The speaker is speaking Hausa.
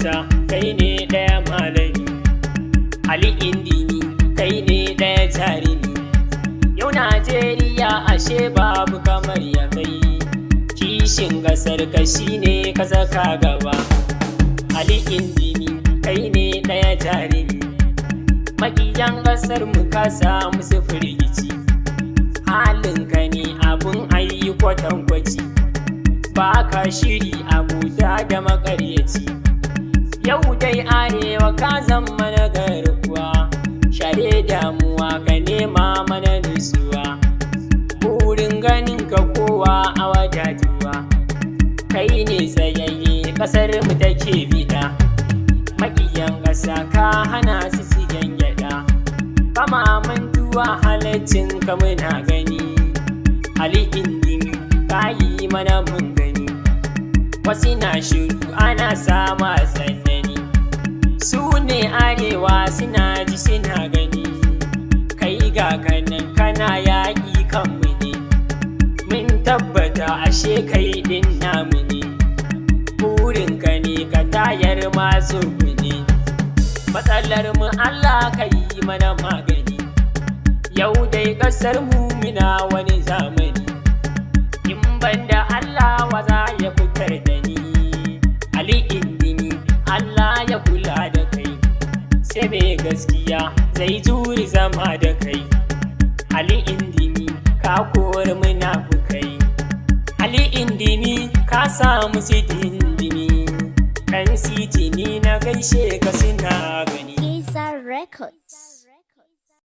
ƙasa kai ne ɗaya malami, Ali Indimi kai ne ɗaya jarumi. Yau Najeriya ashe babu kamar ya kai, kishin ƙasar ka shine ka saka gaba. Ali Indimi kai ne ɗaya jarumi, maƙiyan ƙasar mu ka samu su firgici. Halinka ne abun ayi kwatankwaci, ba ka shiri abuta da makaryaci. Yau dai arewa ka zama na garkuwa, share damuwa ka nema mana nutsuwa. Burin ganin ka kowa a wadatuwa, kai ne tsayayye ƙasar mu take bida. Maƙiyan ƙasa ka hana su siyan gyaɗa, kama mantuwa halaccin ka muna gani. Ali Indimi ka yi mana mun gani, wasu na shiru ana sama sannani. Su ne arewa suna ji suna gani, kai ga kanan kana yaƙi kanmu ne. Mun tabbata ashe kai ɗin namu ne, burinka ne ka tayar masu ne. Matsalar mu Allah ka yi mana magani, yau dai ƙasar mu muna wani zamani. In banda Allah wa za ya fitar da ni? Ali Indimi Allah ya kula da kai, sai mai gaskiya zai juri zama da kai. Ali Indimi ka kori munafukai, Ali Indimi ka samu su dindimi. Kan sitini na gaishe ka suna gani. Kasa Records.